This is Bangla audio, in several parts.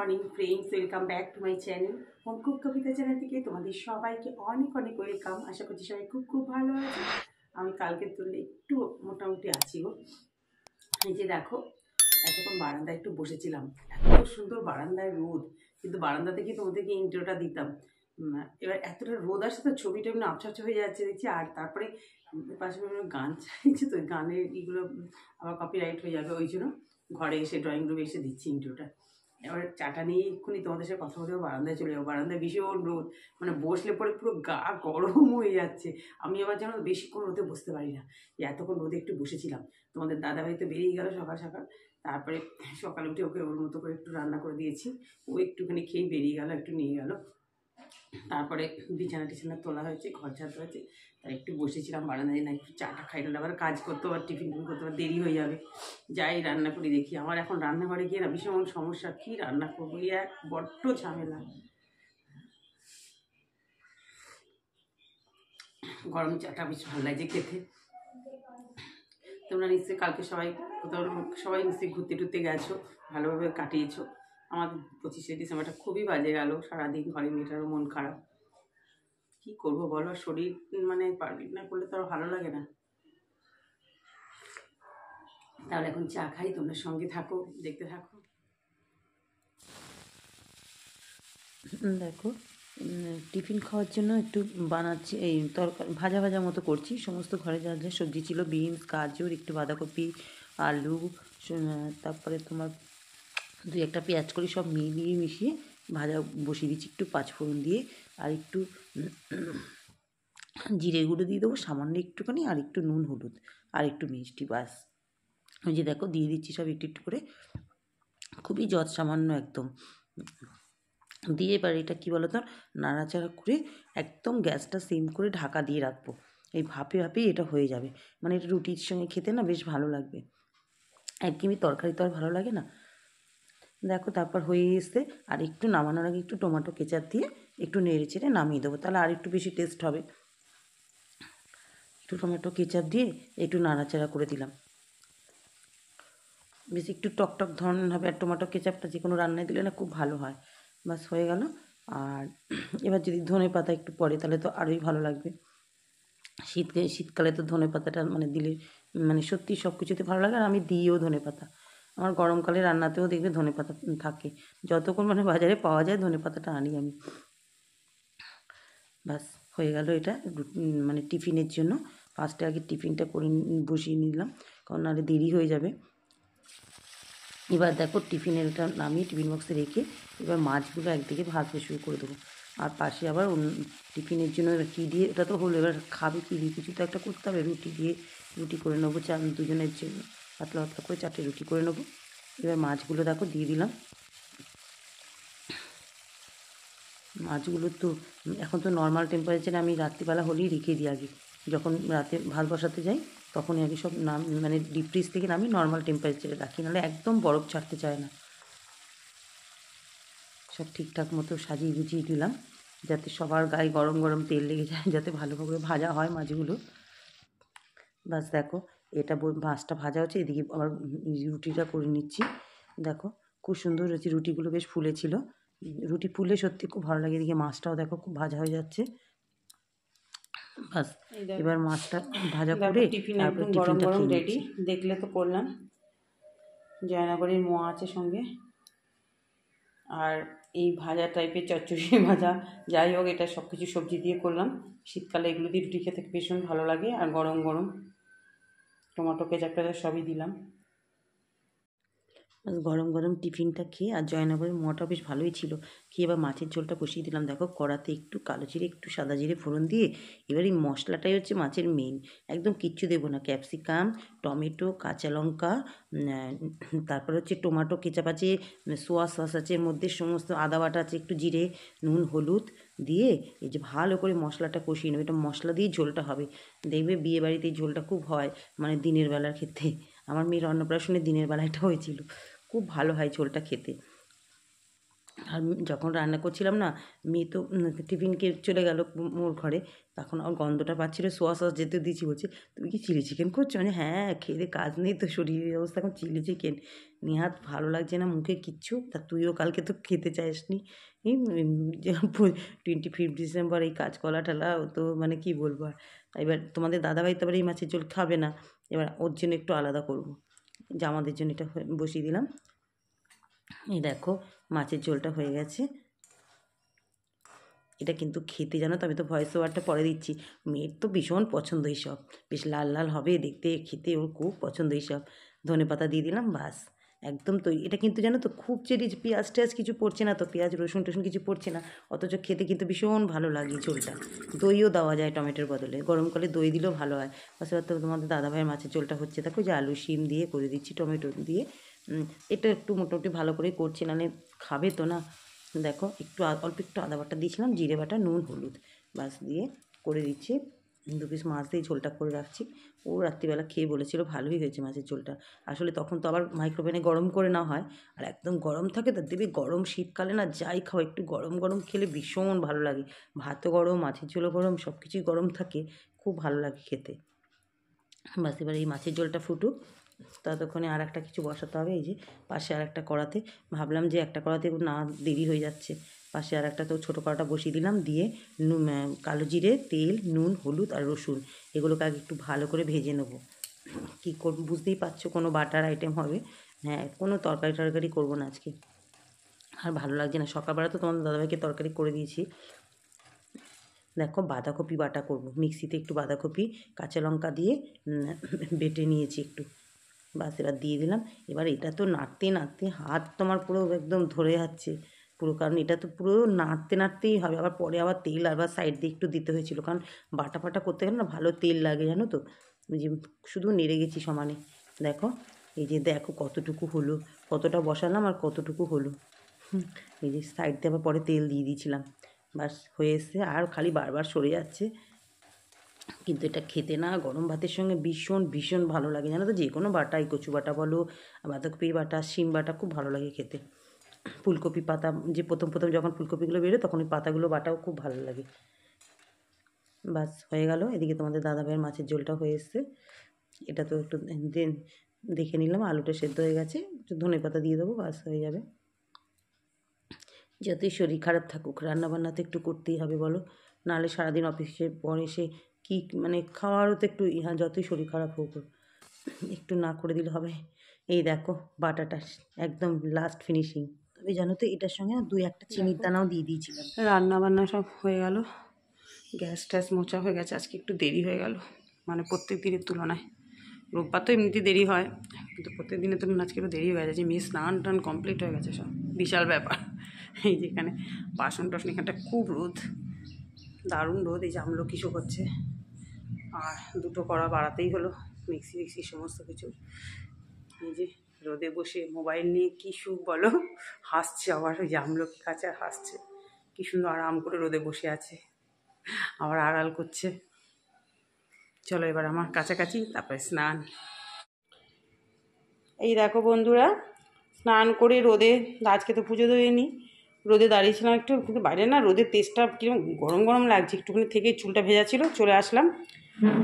Morning friends, welcome back to my channel home cook Kabita channel থেকে তোমাদের সবাইকে অনেক অনেক ওয়েলকাম। আশা করছি সবাই খুব খুব ভালো আছে। আমি কালকের তুলনায় একটু মোটামুটি আছি গো। এই যে দেখো, এতক্ষণ বারান্দায় একটু বসেছিলাম, এত সুন্দর বারান্দায় রোদ, কিন্তু বারান্দা থেকে তোমাদেরকে ইন্ট্রোটা দিতাম। এবার এতটা রোদ আসছে তো ছবিটা এমনি আবছা হয়ে যাচ্ছে দেখছি। আর তারপরে পাশে গান চাইছে, তো গানের এগুলো আবার কপিরাইট হয়ে যাবে, ওই জন্য ঘরে এসে ড্রয়িং রুমে এসে দিচ্ছি ইন্ট্রোটা। এবার চাটা নিয়ে এক্ষুনি তোমাদের সাথে কথা বলতে বারান্দায় চলে যাবো। বারান্দায় ভীষণ রোদ, মানে বসলে পরে পুরো গা গরম হয়ে যাচ্ছে। আমি আবার যেন বেশিক্ষণ রোদে বসতে পারি না, এতক্ষণ রোদে একটু বসেছিলাম। তোমাদের দাদাভাই তো বেরিয়ে গেল সকাল সকাল, তারপরে সকালে উঠে ওকে ওর মতো করে একটু রান্না করে দিয়েছি, ও একটুখানি খেয়ে বেরিয়ে গেল, একটু নিয়ে গেল। তারপরে বিছানা টিছানা তোলা হয়েছে, ঘর ঝাড়তে হয়েছে, তাই একটু বসেছিলাম বারান্দায়, না একটু চাটা খাই, না আবার কাজ করতে, আবার টিফিন করতে আবার দেরি হয়ে যাবে। যাই রান্না করি দেখি। আমার এখন রান্নাঘরে গিয়ে না ভীষণ সমস্যা, কী রান্না করবো, এক বড্ড ঝামেলা। গরম চাটা বেশ ভালো লাগছে খেতে। তোমরা নিশ্চয়ই কালকে সবাই নিশ্চয়ই ঘুরতে টুরতে গেছো, ভালোভাবে কাটিয়েছো। আমার 25শে ডিসেম্বরটা খুবই বাজে গেল, সারাদিন ঘরে মেয়েটারও মন খারাপ। কি করবো বলো, শরীর মানে পারমিট না করলে তো আর ভালো লাগে না। তাহলে এখন চা খাই, তোমরা সঙ্গে থাকো, দেখতে থাকো। দেখো, টিফিন খাওয়ার জন্য একটু বানাচ্ছি, এই তরকারি ভাজা ভাজা মতো করছি। সমস্ত ঘরে যা যা সবজি ছিল, বিনস, গাজর, একটু বাঁধাকপি, আলু, তারপরে তোমার দুই একটা পেঁয়াজ করি, সব মিশিয়ে ভাজা বসিয়ে দিচ্ছি একটু পাঁচফোড়ন দিয়ে। আর একটু জিরে গুঁড়ো দিয়ে দেবো সামান্য একটুখানি, আর একটু নুন, হলুদ, আর একটু মিষ্টি, ব্যাস। ওই যে দেখো দিয়ে দিচ্ছি সব একটু একটু করে, খুবই সামান্য একদম দিয়ে। এবার এটা কী বলো তো, নাড়াচাড়া করে একদম গ্যাসটা সিম করে ঢাকা দিয়ে রাখবো। এই ভাপেই এটা হয়ে যাবে, মানে এটা রুটির সঙ্গে খেতে না বেশ ভালো লাগবে। একঘেয়েমি তরকারি তো আর ভালো লাগে না। দেখো তারপর হয়ে এসে, আর একটু নামানোর আগে একটু টমেটো কেচাপ দিয়ে একটু নেড়ে চেড়ে নামিয়ে দেবো, তাহলে আর একটু বেশি টেস্ট হবে। একটু টমেটো কেচাপ দিয়ে একটু নাড়াচাড়া করে দিলাম, বেশ একটু টকটক ধরনের হবে। আর টমেটো কেচাপটা যে কোনো রান্নায় দিলে না খুব ভালো হয়। বাস হয়ে গেল। আর এবার যদি ধনে পাতা একটু পড়ে তাহলে তো আরোই ভালো লাগবে। শীতকালে তো ধনে পাতাটা মানে দিলে মানে সত্যি সব কিছুতে ভালো লাগে। আর আমি দিইও ধনে পাতা, আমার গরমকালে রান্নাতেও দেখবে ধনে পাতা থাকে, যতক্ষণ মানে বাজারে পাওয়া যায় ধনে পাতাটা আনি আমি। বাস হয়ে গেল এটা মানে টিফিনের জন্য। ফার্স্টে আগে টিফিনটা করে বসিয়ে নিলাম, কারণ নাহলে দেরি হয়ে যাবে। এবার দেখো টিফিনের এটা নামিয়ে টিফিন বক্সে রেখে এবার মাছগুলো একদিকে ভাজতে শুরু করে দেবো। আর পাশে আবার টিফিনের জন্য কী দিয়ে, এটা তো হলো, এবার খাবে কী দিয়ে কিছু তো একটা করতে হবে। রুটি করে নেবো, দুজনের জন্য পাতলা পাতলা করে 4টে রুটি করে নেবো। এবার মাছগুলো দেখো দিয়ে দিলাম। মাছগুলো তো এখন তো নর্মাল টেম্পারেচারে আমি রাত্রিবেলা হলেই রেখে দিই আগে, যখন রাতে ভাত বসাতে যাই তখনই আগে সব মানে ডিপ ফ্রিজ থেকে নামি নর্মাল টেম্পারেচারে রাখি, নাহলে একদম বরফ ছাড়তে চায় না। সব ঠিকঠাক মতো সাজিয়ে গুছিয়ে দিলাম, যাতে সবার গায়ে গরম গরম তেল লেগে যায়, যাতে ভালোভাবে ভাজা হয় মাছগুলো। বাস দেখো, এটা মাছটা ভাজা হচ্ছে, এদিকে আবার রুটিটা করে নিচ্ছি। দেখো খুব সুন্দর হয়েছে, রুটিগুলো বেশ ফুলেছিল। রুটি ফুলে সত্যি খুব ভালো লাগে। এদিকে মাছটাও দেখো খুব ভাজা হয়ে যাচ্ছে। বাস এবার মাছটা ভাজা করে টিফিন তারপরে একদম গরম টিফিনটা গরম খেয়ে রেডি, নিচ্ছি। দেখলে তো করলাম। জয়নগরের মোয়া আছে সঙ্গে, আর এই ভাজা টাইপের চচ্চড়ি ভাজা, যাই হোক এটা সব কিছু সবজি দিয়ে করলাম। শীতকালে এগুলো দিয়ে রুটি খেতে ভীষণ ভালো লাগে, আর গরম গরম টমেটো কেচাপ সবই দিলাম। গরম গরম টিফিনটা খেয়ে, আর জয়নগরের মোয়াটা বেশ ভালোই ছিল, খেয়ে এবার মাছের ঝোলটা বসিয়ে দিলাম। দেখো কড়াতে একটু কালো জিরে একটু সাদা জিরে ফোড়ন দিয়ে, এবার এই মশলাটাই হচ্ছে মাছের মেন। একদম কিচ্ছু দেবো না, ক্যাপসিকাম, টমেটো, কাঁচা লঙ্কা, তারপর হচ্ছে টমেটো কেচাপ আছে, সোয়া সস আছে এর মধ্যে, সমস্ত আদা বাটা আছে, একটু জিরে, নুন, হলুদ দিয়ে এই যে ভালো করে মশলাটা কষিয়ে নেবে। এটা মশলা দিয়ে ঝোলটা হবে, দেখবে বিয়ে বাড়িতে এই ঝোলটা খুব হয়, মানে দিনের বেলার ক্ষেত্রে। আমার মেয়ের অন্নপ্রাশনে দিনের বেলা এটা হয়েছিল, খুব ভালো হয় ঝোলটা খেতে। আর যখন রান্না করছিলাম না, মেয়ে তো টিফিন খেয়ে চলে গেল ওর ঘরে, তখন ওর গন্ধটা পাচ্ছিল, সোয়া সস যেতে দিয়েছি, বলছে তুমি কি চিলি চিকেন করছো? মানে হ্যাঁ, খেয়ে কাজ নেই তো, শরীরের অবস্থা এখন চিলি চিকেন। নেহাত ভালো লাগছে না মুখে কিচ্ছু। তা তুইও কালকে তো খেতে চাইসনি। এই 25 ডিসেম্বর এই কাঁচকলা ঠালা ও তো মানে কি বলবো আর। এবার তোমাদের দাদাভাই তো আবার এই মাছের ঝোল খাবে না, এবার ওর জন্য একটু আলাদা করবো। জামাদের জন্য এটা বসিয়ে দিলাম। এই দেখো মাছের ঝোলটা হয়ে গেছে। এটা কিন্তু খেতে জানো তো, আমি তো ভয়েস ওভারটা পরে দিচ্ছি, মেয়ের তো ভীষণ পছন্দ এইসব, বেশ লাল লাল হবে দেখতে, খেতে ওর খুব পছন্দ এইসব। ধনেপাতা দিয়ে দিলাম, বাস একদম তৈরি। এটা কিন্তু জানো তো খুব পেঁয়াজ টেয়াজ কিছু পড়ছে না তো, পেঁয়াজ রসুন টসুন কিছু পড়ছে না, অথচ খেতে কিন্তু ভীষণ ভালো লাগে ঝোলটা। দইও দেওয়া যায় টমেটোর বদলে, গরমকালে দই দিলেও ভালো হয়। তাছাড়া তো তোমাদের দাদাভাইয়ের মাছের ঝোলটা হচ্ছে, দেখো যে আলু শিম দিয়ে করে দিচ্ছি টমেটো দিয়ে। এটা একটু মোটামুটি ভালো করে করছি, নাহলে খাবে তো না। দেখো একটু অল্প একটু আদা বাটা দিয়েছিলাম, জিরে বাটা, নুন, হলুদ, বাস দিয়ে করে দিচ্ছি। 2 পিস মাছ দিয়ে ঝোলটা করে রাখছি। ও রাত্রিবেলা খেয়ে বলেছিল ভালোই হয়েছে মাছের ঝোলটা। আসলে তখন তো আবার মাইক্রোওভেনে গরম করে না হয়, আর একদম গরম থাকে, তো দেবে গরম শীতকালে না যাই খাও একটু গরম গরম খেলে ভীষণ ভালো লাগে। ভাতও গরম, মাছের ঝোলও গরম, সব কিছুই গরম থাকে, খুব ভালো লাগে খেতে। বাস এবার এই মাছের ঝোলটা ফুটুক, ততক্ষণে আর একটা কিছু বসাতে হবে। এই যে পাশে আর একটা কড়াতে, ভাবলাম যে একটা কড়াতে না দেরি হয়ে যাচ্ছে, পাশে আর একটা তো ছোটো কড়াটা বসিয়ে দিলাম, দিয়ে কালো জিরে, তেল, নুন, হলুদ আর রসুন এগুলোকে আগে একটু ভালো করে ভেজে নেবো। কী করব বুঝতেই পারছো, কোনো বাটার আইটেম হবে, হ্যাঁ কোনো তরকারি টরকারি করবো না আজকে, আর ভালো লাগছে না। সকালবেলা তো তোমাদের দাদাভাইকে তরকারি করে দিয়েছি। দেখো বাঁধাকপি বাটা করব, মিক্সিতে একটু বাঁধাকপি কাঁচা লঙ্কা দিয়ে বেটে নিয়েছি একটু, বাস এবার দিয়ে দিলাম। এবার এটা তো নাড়তে নাড়তে হাত তোমার পুরো একদম ধরে যাচ্ছে পুরো, কারণ এটা তো পুরো নাড়তে নাড়তেই হবে। আবার পরে আবার তেল আবার সাইড দিয়ে একটু দিতে হয়েছিল, কারণ বাটা ফাটা করতে গেলে না ভালো তেল লাগে জানো তো। ওই যে শুধু নেড়ে গেছি সমানে। দেখো এই যে দেখো কতটুকু হলো, কতটা বসালাম আর কতটুকু হলো। এই যে সাইড দিয়ে আবার পরে তেল দিয়ে দিয়েছিলাম, বাস হয়ে এসছে, আর খালি বারবার সরে যাচ্ছে। কিন্তু এটা খেতে না গরম ভাতের সঙ্গে ভীষণ ভীষণ ভালো লাগে জানো তো, যে কোনো বাটাই, কচু বাটা বলো, বাঁধাকপির বাটা, শিম বাটা, খুব ভালো লাগে খেতে। ফুলকপি পাতা, যে প্রথম প্রথম যখন ফুলকপিগুলো বেরোয় তখন ওই পাতাগুলো বাটাও খুব ভালো লাগে। বাস হয়ে গেল। এদিকে তোমাদের দাদাভাইয়ের মাছের ঝোলটা হয়ে এসছে। এটা তো একটু দেখে নিলাম আলুটা সেদ্ধ হয়ে গেছে, একটু ধনেপাতা দিয়ে দেবো, বাস হয়ে যাবে। যতই শরীর খারাপ থাকুক রান্নাবান্না তো একটু করতেই হবে বলো, নাহলে সারাদিন অফিসে পর এসে কী মানে খাওয়ারও তো একটু যতই শরীর খারাপ হোক একটু না করে দিলে হবে। এই দেখো বাটাটা একদম লাস্ট ফিনিশিং। তবে জানো তো এটার সঙ্গে না 2-1টা চিনির দানাও দিয়ে দিয়েছিলাম। রান্না বান্না সব হয়ে গেল, গ্যাস ট্যাস মোছা হয়ে গেছে। আজকে একটু দেরি হয়ে গেল, মানে প্রত্যেক দিনের তুলনায়। রোববার তো এমনিতে দেরি হয়, কিন্তু প্রত্যেক দিনের তুলনায় আজকে একটু দেরি হয়ে গেছে। মেয়ে স্নান টান কমপ্লিট হয়ে গেছে, সব বিশাল ব্যাপার। এই যেখানে বাসন টাসন, এখানটা খুব রোদ, দারুণ রোদ। এই যে আমলকি শুকোচ্ছে, আর দুটো কড়া বাড়াতেই হলো, মিক্সি ফিক্সি সমস্ত কিছু। এই যে রোদে বসে মোবাইল নিয়ে কী সুখ বলো, হাসছে আবার, ওই যে আমলকি কাছে হাসছে, কী সুন্দর আরাম করে রোদে বসে আছে, আবার আড়াল করছে। চলো এবার আমার কাছাকাছি, তারপরে স্নান। এই দেখো বন্ধুরা, স্নান করে রোদে, আজকে তো পুজো দিইনি, রোদে দাঁড়িয়েছিলাম একটু, কিন্তু বাইরে না রোদের তেজটা কিরকম গরম গরম লাগছে, একটুখানি থেকে চুলটা ভেজা ছিল, চলে আসলাম।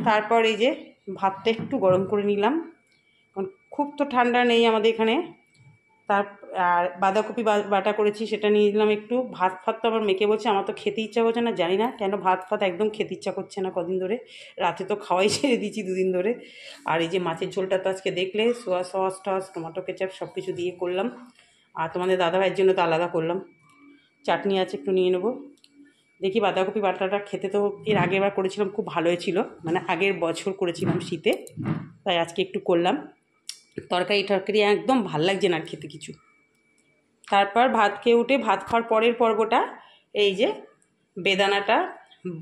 তারপর এই যে ভাতটা একটু গরম করে নিলাম, কারণ খুব তো ঠান্ডা নেই আমাদের এখানে। আর বাঁধাকপি বাটা করেছি, সেটা নিয়ে দিলাম একটু। ভাত ফাত তো আমার মেয়েকে বলছে, আমার তো খেতে ইচ্ছা করছে না, জানি না কেন ভাত ফাত একদম খেতে ইচ্ছা করছে না কদিন ধরে, রাতে তো খাওয়াই ছেড়ে দিয়েছি 2 দিন ধরে। আর এই যে মাছের ঝোলটা তো আজকে দেখলে সোয়া সস টস টমেটো কেচাপ সব কিছু দিয়ে করলাম, আর তোমাদের দাদাভাইয়ের জন্য তো আলাদা করলাম। চাটনি আছে, একটু নিয়ে নেবো। দেখি বাঁধাকপি বাটাটা খেতে তো এর আগের বার করেছিলাম, খুব ভালোই ছিল, মানে আগের বছর করেছিলাম শীতে, তাই আজকে একটু করলাম। তরকারি টরকারি একদম ভাল লাগছে না আর খেতে কিছু। তারপর ভাত খেয়ে উঠে, ভাত খাওয়ার পরের পর্বটা, এই যে বেদানাটা,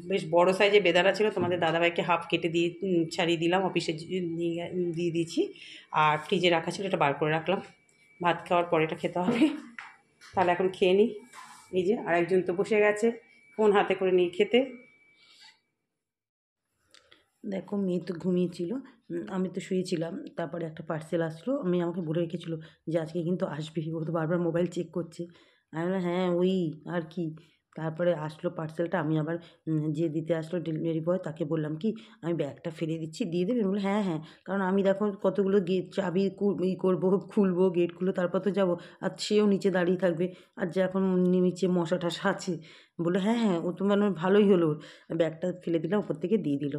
বেশ বড় সাইজের বেদানা ছিল, তোমাদের দাদাভাইকে হাফ কেটে দিয়ে ছাড়িয়ে দিলাম, অফিসে দিয়ে দিয়েছি, আর ফ্রিজে রাখা ছিল, এটা বার করে রাখলাম। ভাত খাওয়ার পরে এটা খেতে হবে, তাহলে এখন খেয়ে নিই। এই যে আরেকজন তো বসে গেছে ফোন হাতে করে নিয়ে খেতে। দেখো মেয়ে তো ঘুমিয়েছিল, আমি তো শুয়েছিলাম, তারপরে একটা পার্সেল আসলো, আমাকে বলে রেখেছিলো যে আজকে কিন্তু আসবি, ও তো বারবার মোবাইল চেক করছে, আমি বললাম হ্যাঁ ওই আর কি। তারপরে আসলো পার্সেলটা, আমি আবার যে দিতে আসলো ডেলিভারি বয় তাকে বললাম কি আমি ব্যাগটা ফেলে দিচ্ছি, দিয়ে দেবেন? বললো হ্যাঁ হ্যাঁ, কারণ আমি দেখো কতগুলো গেট চাবি করবো, খুলবো গেটগুলো, তারপর তো যাবো, আর সেও নিচে দাঁড়িয়ে থাকবে, আর যে এখন নিচে মশা টশা আছে। বললো হ্যাঁ হ্যাঁ, ও তো মানে ভালোই হলো, ব্যাগটা ফেলে দিলাম, ওপর থেকে দিয়ে দিল।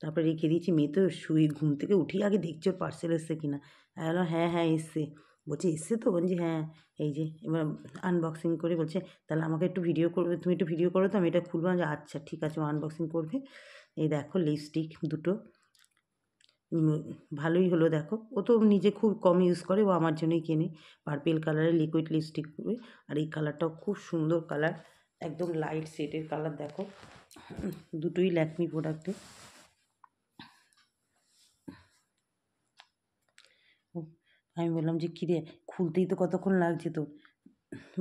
তারপরে রেখে দিয়েছি, মেয়ে তো শুয়ে ঘুম থেকে উঠেই আগে দেখছি ওর পার্সেল এসছে কিনা। আমি বললাম হ্যাঁ হ্যাঁ এসছে। বলছে এসছে তো? বলছি হ্যাঁ। এই যে এবার আনবক্সিং করে বলছে তাহলে আমাকে একটু ভিডিও করবে, তুমি একটু ভিডিও করো তো, আমি এটা খুলবো। যে আচ্ছা ঠিক আছে, আনবক্সিং করবে। এই দেখো লিপস্টিক দুটো, ভালোই হলো দেখো। ও তো নিজে খুব কম ইউজ করে, ও আমার জন্যই কেনে। পার্পেল কালারের লিকুইড লিপস্টিক করবে, আর এই কালারটাও খুব সুন্দর কালার, একদম লাইট শেডের কালার দেখো। দুটোই ল্যাকমি প্রোডাক্টে। আমি বললাম যে কিরে খুলতেই তো কতক্ষণ লাগছে তো?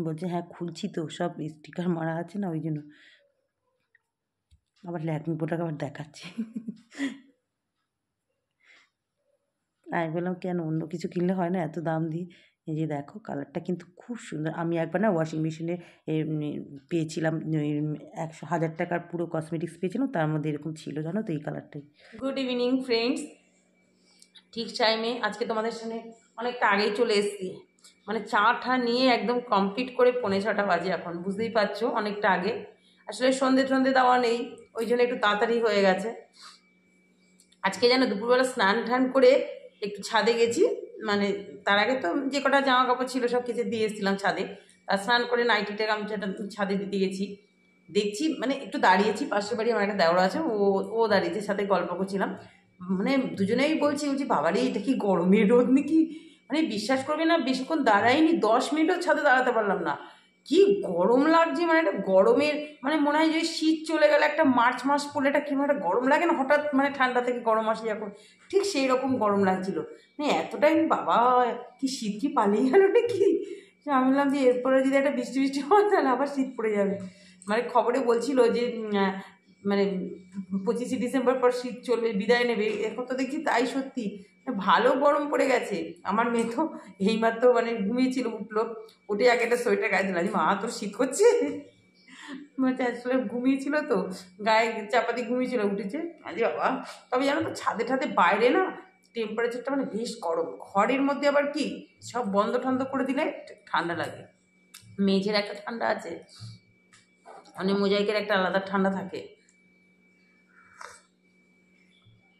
বলছে হ্যাঁ খুলছি তো, সব স্টিকার মারা আছে না ওই জন্য। আবার ল্যাকমি প্রোডাক্ট আবার দেখাচ্ছে। আমি বললাম কেন, অন্য কিছু কিনলে হয় না এত দাম দিয়ে? এই যে দেখো কালারটা কিন্তু খুব সুন্দর। আমি একবার না ওয়াশিং মেশিনে পেয়েছিলাম 1,000 টাকার পুরো কসমেটিক্স পেয়েছিলাম, তার মধ্যে এরকম ছিল জানো তো এই কালারটাই। গুড ইভিনিং ফ্রেন্ডস, ঠিক টাইমে আজকে তোমাদের সামনে অনেকটা আগেই চলে এসেছি। মানে চা ঠা নিয়ে একদম কমপ্লিট করে 5:45 বাজে এখন, বুঝতেই পারছো অনেকটা আগে। আসলে সন্ধে দেওয়া নেই, ওই জন্য একটু তাড়াতাড়ি হয়ে গেছে। আজকে যেন দুপুরবেলা স্নান টান করে একটু ছাদে গেছি, মানে তার আগে তো যে কটা জামা কাপড় ছিল সব কিছু দিয়ে এসেছিলাম ছাদে। তার স্নান করে নাইটিটা গামছাটা ছাদে দিতে গেছি, দেখছি মানে একটু দাঁড়িয়েছি, পাশের বাড়ি আমার একটা দেওরা আছে, ও দাঁড়িয়েছে, সাথে গল্প করছিলাম। মানে দুজনেই বলছি বাবারে এটা কি গরমের রোদ নাকি, মানে বিশ্বাস করবে না বেশিক্ষণ দাঁড়াইনি, 10 মিনিটও ছাদে দাঁড়াতে পারলাম না, কি গরম লাগছে। মানে একটা গরমের মানে মনে হয় যে শীত চলে গেলে একটা মার্চ মাস পড়লে একটা কিরকম একটা গরম লাগে না হঠাৎ, মানে ঠান্ডা থেকে গরম আসে যখন, ঠিক সেই রকম গরম লাগছিল। মানে এতটাই বাবা কি শীত কি পালিয়ে গেল নাকি। আমি বললাম যে এরপরে যদি একটা বৃষ্টি বৃষ্টি হয় তাহলে আবার শীত পড়ে যাবে। মানে খবরে বলছিল যে মানে 25শে ডিসেম্বর পর শীত চলবে, বিদায় নেবে। এখন তো দেখছি তাই সত্যি, ভালো গরম পড়ে গেছে। আমার মেয়ে তো এইমাত্র মানে ঘুমিয়েছিল, উঠলো, উঠে আগে একটা সোয়েটার গায়ে দিলাম, মা তোর শীত করছে, মানে আসলে ঘুমিয়েছিল তো, গায়ে চাপাতি ঘুমিয়েছিল, উঠেছে আরে বাবা। তবে জানো তো ছাদে ঠাদে বাইরে না টেম্পারেচারটা মানে বেশ গরম, ঘরের মধ্যে আবার কি সব বন্ধ ঠন্ধ করে দিলে ঠান্ডা লাগে। মেঝের একটা ঠান্ডা আছে, মানে মোজাইকের একটা আলাদা ঠান্ডা থাকে,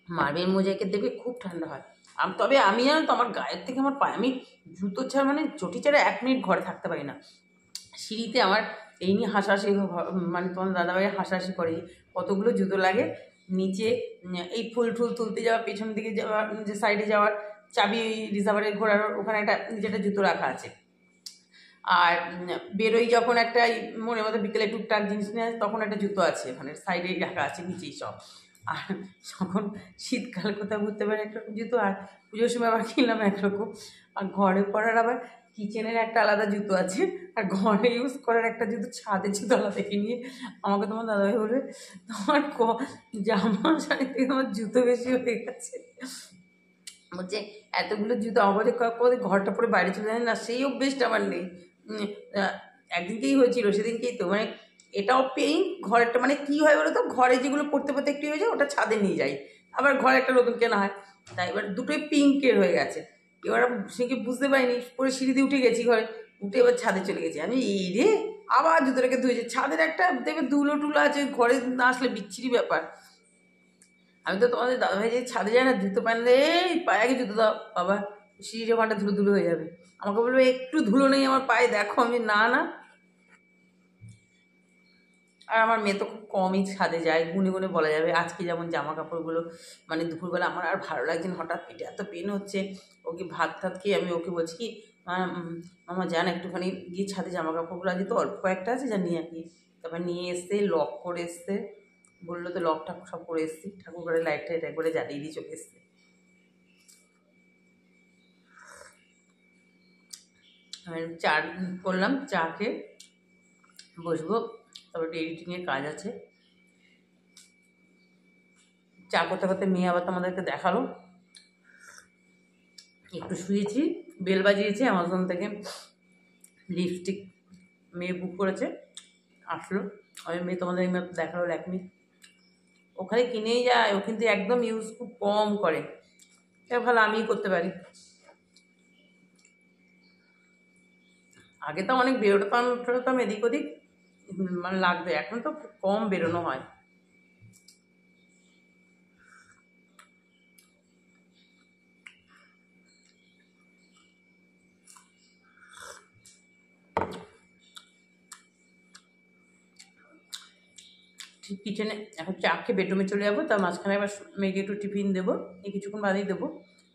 মার্বেল মোজাইকের দেখবে খুব ঠান্ডা হয়। তবে আমি জানো তো আমার গায়ের থেকে আমার পায়ে, আমি জুতো ছাড়া মানে চটি ছাড়া 1 মিনিট ঘরে থাকতে পারি না। সিঁড়িতে আমার এই নিয়ে হাসাহাসি, মানে তোমার দাদাভাই হাসাহাসি করে কতগুলো জুতো লাগে নিচে। এই ফুল টুল তুলতে যাওয়া, পেছন দিকে যাওয়ার, যে সাইডে যাওয়ার চাবি রিজার্ভারে ঘোরার ওখানে একটা যেটা জুতো রাখা আছে। আর বেরোই যখন একটা মনের মতো বিকেলে টুকটাক জিনিস নিয়ে আসে তখন একটা জুতো আছে ওখানে সাইডেই রাখা আছে, নিচেই সব। আর যখন শীতকাল কোথাও ঘুরতে পারে একরকম জুতো, আর পুজোর সময় আবার কিনলাম একরকম। আর ঘরে পরার আবার কিচেনের একটা আলাদা জুতো আছে, আর ঘরে ইউজ করার একটা জুতো, ছাদে জুতো আলাদা কিনে। আমাকে তোমার দাদাভাই বলবে তোমার জামা শাড়ি থেকে তোমার জুতো বেশি হয়ে গেছে। বলছে এতগুলো জুতো আমাদের ঘরটা পরে বাইরে চলে যায় না, সেই অভ্যেসটা আমার নেই। একদিনকেই হয়েছিল, সেদিনকেই তো মানে এটাও পেইন ঘরেরটা, মানে কী হয় বলো তো, ঘরে যেগুলো পড়তে পড়তে একটু হয়ে যায় ওটা ছাদে নিয়ে যাই, আবার ঘরে একটা নতুন কেনা হয়, তাই এবার দুটোই পিঙ্কের হয়ে গেছে। এবার সে কি বুঝতে পারিনি, পরে সিঁড়ি দিয়ে উঠে গেছি ঘরে, উঠে এবার ছাদে চলে গেছি। আমি এই রে আবার জুতোটাকে ধুয়েছি, ছাদের একটা দেখবে ধুলো টুলো আছে, ঘরে না আসলে বিচ্ছিরি ব্যাপার। আমি তো তোমাদের দাদাভাই যে ছাদে যায় না, জুতো পানলে এই পায়ে আগে জুতো দাও বাবা, সিঁড়ির ওখানটা ধুলো ধুলো হয়ে যাবে। আমাকে বলবে একটু ধুলো নেই আমার পায়ে দেখো, আমি না না। আর আমার মেয়ে তো খুব কমই ছাদে যায়, গুনে গুনে বলা যাবে। আজকে যেমন জামা কাপড়গুলো মানে দুপুরবেলা আমার আর ভালো লাগছে না, হঠাৎ পেটে এত পেন হচ্ছে, ওকে ভাত টাত খেয়ে আমি ওকে বলছি কি মামা যান একটুখানি গিয়ে ছাদে জামা কাপড়গুলো আজ তো অল্প কয়েকটা আছে, যা নিয়ে আসি। তারপর নিয়ে এসছে, লক করে এসছে, বললো তো লক ঠাকুর সব করে এসছি, ঠাকুর ঘরে লাইট টাইট একবারে জ্বালিয়ে দিয়ে চলে এসছে। আমি চা করলাম, চা খেয়ে বসবো, তারপর এডিটিংয়ের কাজ আছে। চা করতে করতে মেয়ে আবার তোমাদেরকে দেখালো, একটু শুয়েছি, বেল বাজিয়েছি অ্যামাজন থেকে লিপস্টিক মেয়ে বুক করেছে, আসলো। আমি মেয়ে তোমাদের দেখালো ল্যাকমি, ওখানে কিনেই যায়। ও কিন্তু একদম ইউজ খুব কম করে, এটা ভালো আমিই করতে পারি। আগে তো অনেক বেরোতাম এদিক ওদিক, মানে লাগবে, এখন তো খুব কম বেরোনো হয়। ঠিক কিচেনে এখন চা খেয়ে বেডরুমে চলে যাবো, তার মাঝখানে আবার মেয়েকে একটু টিফিন দেবো, এই কিছুক্ষণ বাদেই দেবো।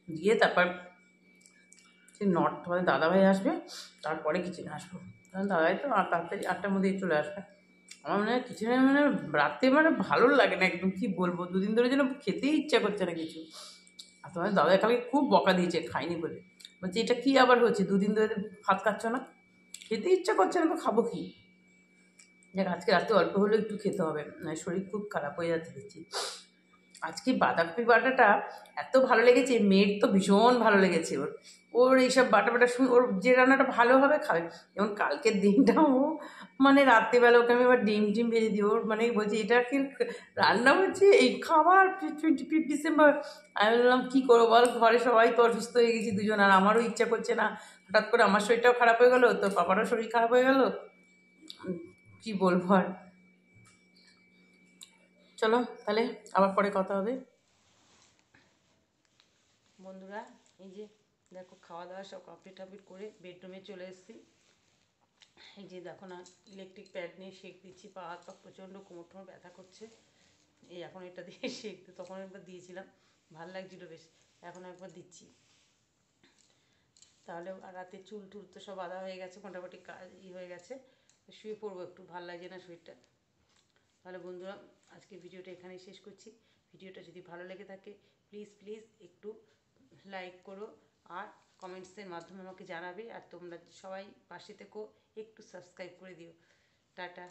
দিয়ে তারপর সেই তোমাদের দাদাভাই আসবে, তারপরে কিচেনে আসবো। কারণ দাদাভাই তো তাড়াতাড়ি 8টার মধ্যেই চলে আসবে। আমার মানে কিচেনে মানে রাতে মানে ভালো লাগে না একদম, কি বলবো, দুদিন ধরে যেন খেতেই ইচ্ছা করছে না কিছু। আর তোমাদের দাদা কালকে খুব বকা দিয়েছে খাইনি বলে, বলছে এটা কি আবার হচ্ছে, দুদিন ধরে ভাত খাচ্ছ না, খেতে ইচ্ছা করছে না তো খাবো কি। দেখ আজকে রাতে অল্প হলেও একটু খেতে হবে, মানে শরীর খুব খারাপ হয়ে যাচ্ছে দেখছি। আজকে বাঁধাকপি বাটাটা এত ভালো লেগেছে, মেয়ের তো ভীষণ ভালো লেগেছে। ওর এইসব বাটা বাটা ওর যে রান্নাটা ভালো হবে খাবে। যেমন কালকের দিনটা ও মানে রাত্রিবেলা ওকে আমি আবার ডিম ভেজে দিই, ওর মানে বলছি এটা কি রান্না হচ্ছে, এই খাবার 25 ডিসেম্বর। আমি বললাম কী করবো বল, ঘরে সবাই তো অসুস্থ হয়ে গেছি দুজন, আর আমারও ইচ্ছা করছে না। হঠাৎ করে আমার শরীরটাও খারাপ হয়ে গেলো, তোর পাপারও শরীর খারাপ হয়ে গেলো, কি বলবো আর। চলো তাহলে আবার পরে কথা হবে বন্ধুরা। এই যে দেখো খাওয়া দাওয়া সব কমপ্লিট করে বেডরুমে চলে এসেছি। এই যে দেখো না, ইলেকট্রিক প্যাড নিয়ে সেঁক দিচ্ছি, পা হাত পা প্রচণ্ড কোমর টোমর ব্যথা করছে। এই এখন এটা দিয়ে সেঁক দিই, তখন একবার দিয়েছিলাম, ভাল লাগছিলো বেশ, এখন একবার দিচ্ছি। তাহলে আর রাতে চুল টুল তো সব বাঁধা হয়ে গেছে, মোটামুটি কাজ হয়ে গেছে, শুয়ে পড়বো, একটু ভাল লাগছে না শরীরটা। তাহলে বন্ধুরা আজকে ভিডিওটা এখানেই শেষ করছি। ভিডিওটা যদি ভালো লেগে থাকে প্লিজ একটু লাইক করো, আর কমেন্টসের মাধ্যমে আমাকে জানাবে, আর তোমরা সবাই পাশে থেকো, একটু সাবস্ক্রাইব করে দিও। টাটা।